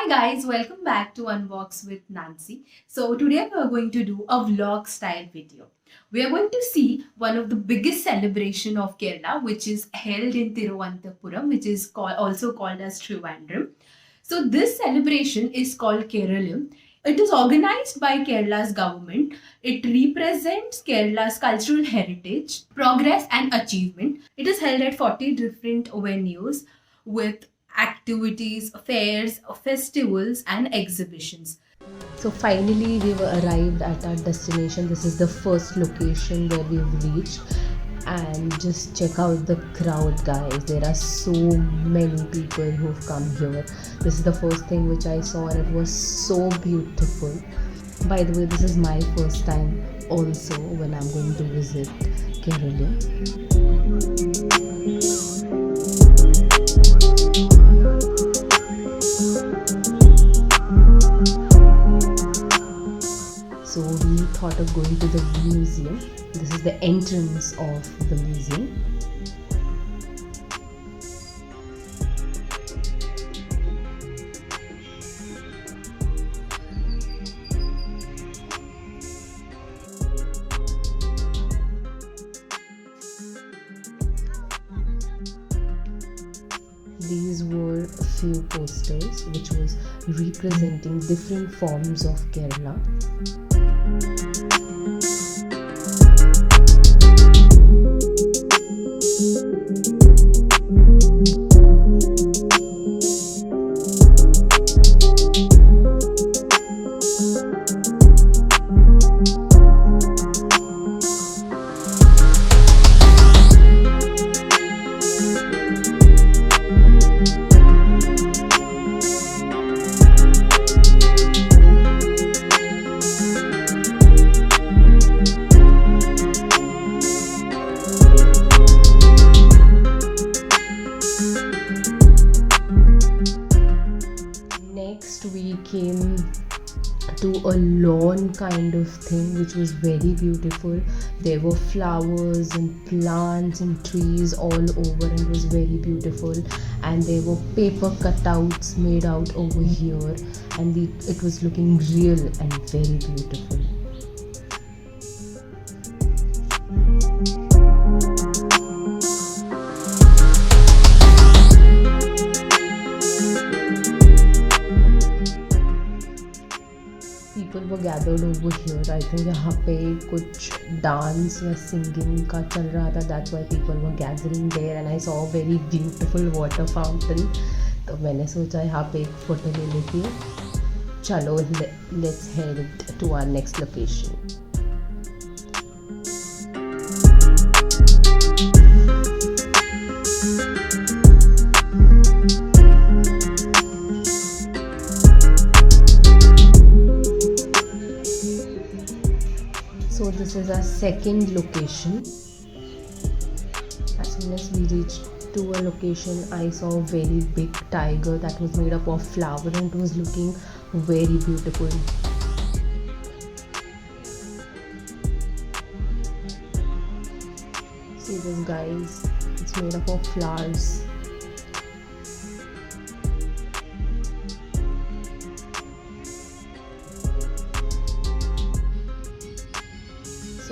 Hi guys, welcome back to Unbox with Nancy. So today we are going to do a vlog style video. We are going to see one of the biggest celebration of Kerala, which is held in Thiruvananthapuram, which is also called as Trivandrum. So this celebration is called Keraleeyam. It is organized by Kerala's government. It represents Kerala's cultural heritage, progress and achievement. It is held at 40 different venues with activities, fairs, festivals and exhibitions. So finally we've arrived at our destination. This is the first location where we've reached, and just check out the crowd, guys. There are so many people who've come here. This is the first thing which I saw and it was so beautiful. By the way, this is my first time also when I'm going to visit Kerala. So we thought of going to the museum. This is the entrance of the museum. These were a few posters which was representing different forms of Kerala. Next we came to a lawn kind of thing which was very beautiful. There were flowers and plants and trees all over and it was very beautiful, and there were paper cutouts made out over here, and it was looking real and very beautiful. People were gathered over here. I think यहाँ पे कुछ dance या singing का चल रहा था. That's why people were gathering there, and I saw a very beautiful water fountain. तो मैंने सोचा यहाँ पे एक फोटो ले लेती हूँ. चलो, let's head to our next location. So this is our second location. As soon as we reached to a location, I saw a very big tiger that was made up of flower and it was looking very beautiful. See this, guys, it's made up of flowers.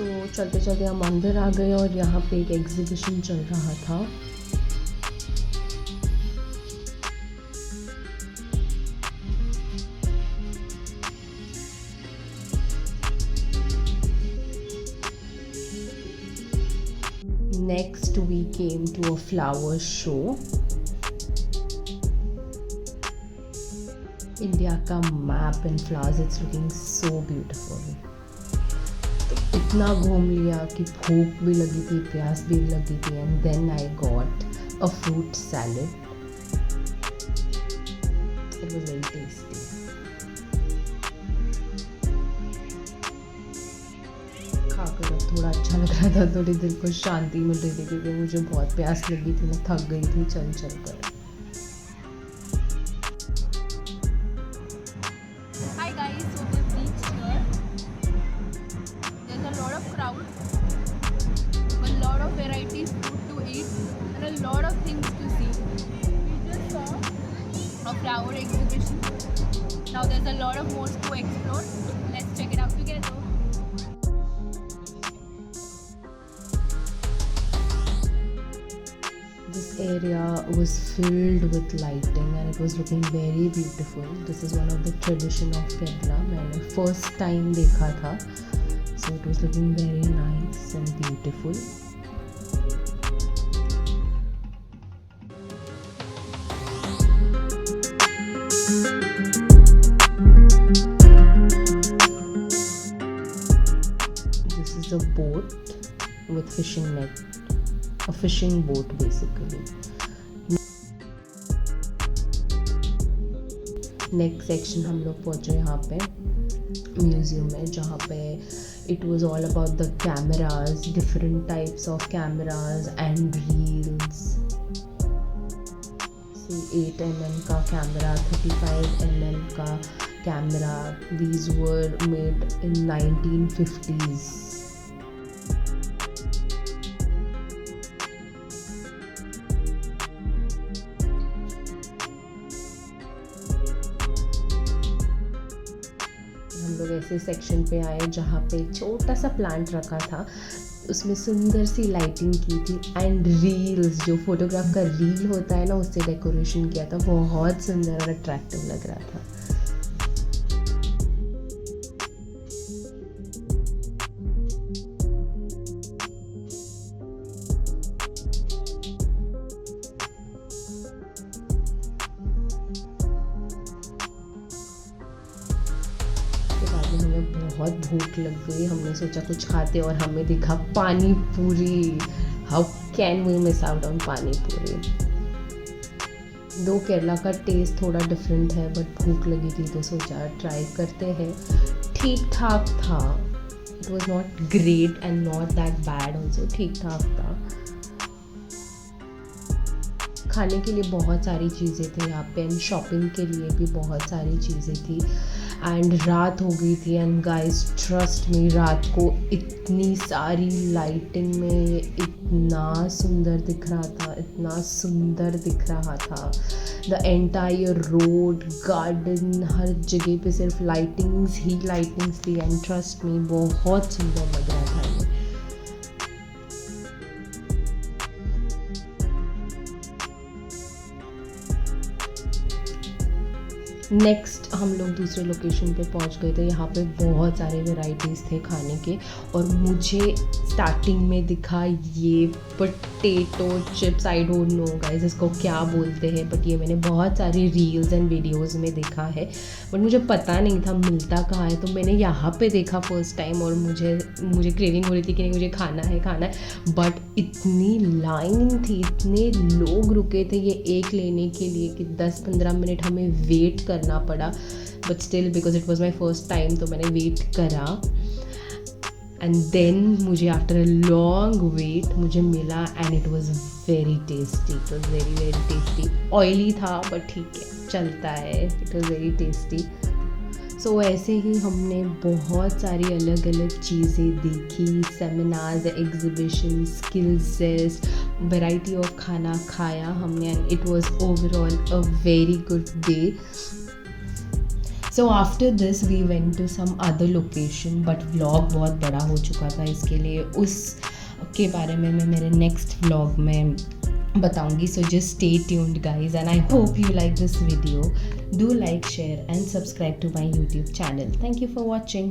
तो चलते चलते हम अंदर आ गए और यहाँ पे एक एग्जीबिशन चल रहा था. Next we came to a flower show. India का map and flowers, it's looking so beautiful. इतना घूम लिया कि भूख भी लगी थी, प्यास भी लगी थी, and then I got a fruit salad. It was very tasty. खाकर अब थोड़ा अच्छा लग रहा था, थोड़ी दिल को शांति मिल रही थी क्योंकि मुझे बहुत प्यास लगी थी, मैं थक गई थी चल चल कर. Hi guys, so we've reached here. There's a lot of crowd, a lot of varieties food to eat and a lot of things to see. We just saw a flower exhibition Now there's a lot of more to explore. Let's check it out together. This area was filled with lighting and it was looking very beautiful. This is one of the tradition of Kerala. मैंने first time देखा था, so it was looking very nice and beautiful. This is a boat with fishing net. A fishing boat basically. Next section हम लोग पहुँचे यहाँ पे museum में, जहाँ पे it was all about the cameras, different types of cameras and reels. 8mm का camera, 35mm का camera. These were made in 1950s. हम लोग ऐसे सेक्शन पे आए जहाँ पे छोटा सा प्लांट रखा था, उसमें सुंदर सी लाइटिंग की थी एंड रील्स, जो फोटोग्राफ का रील होता है ना, उससे डेकोरेशन किया था. बहुत सुंदर और अट्रैक्टिव लग रहा था. हमें बहुत भूख लग गई. हमने सोचा कुछ खाते और हमें दिखा pani puri. How can we miss out on pani puri. दो केरला का टेस्ट थोड़ा डिफरेंट है, बट भूख लगी थी तो सोचा ट्राई करते हैं. ठीक ठाक था. It was not great and not that bad also. ठीक ठाक था. खाने के लिए बहुत सारी चीज़ें थी यहाँ पे एंड शॉपिंग के लिए भी बहुत सारी चीज़ें थी. एंड रात हो गई थी एंड गाइस ट्रस्ट मी, रात को इतनी सारी लाइटिंग में इतना सुंदर दिख रहा था, इतना सुंदर दिख रहा था. द एंटायर रोड, गार्डन, हर जगह पे सिर्फ लाइटिंग्स ही लाइटिंग्स थी एंड ट्रस्ट मी बहुत सुंदर लग रहा था ये. नेक्स्ट हम लोग दूसरे लोकेशन पे पहुंच गए थे. यहाँ पे बहुत सारे वेराइटीज़ थे खाने के और मुझे स्टार्टिंग में दिखा ये potato chips. I don't know guys इसको क्या बोलते हैं, बट ये मैंने बहुत सारी रील्स एंड वीडियोस में देखा है, बट मुझे पता नहीं था मिलता कहाँ है. तो मैंने यहाँ पे देखा फर्स्ट टाइम और मुझे क्रेविंग हो रही थी कि नहीं मुझे खाना है. बट इतनी लाइन थी, इतने लोग रुके थे ये एक लेने के लिए कि 10-15 मिनट हमें वेट करना पड़ा. But still because it was my first time तो मैंने वेट करा एंड देन मुझे आफ्टर अ लॉन्ग वेट मुझे मिला and it was very tasty. It was very very tasty. Oily था बट ठीक है, चलता है. It was very tasty. So ऐसे ही हमने बहुत सारी अलग अलग चीज़ें देखी. Seminars, exhibition, skills test, variety of खाना खाया हमने and it was overall a very good day. So after this we went to some other location, but vlog बहुत बड़ा हो चुका था इसके लिए. उसके बारे में मैं मेरे नेक्स्ट व्लॉग में बताऊंगी. So just stay tuned guys and I hope you like this video. Do like, share and subscribe to my YouTube channel. Thank you for watching.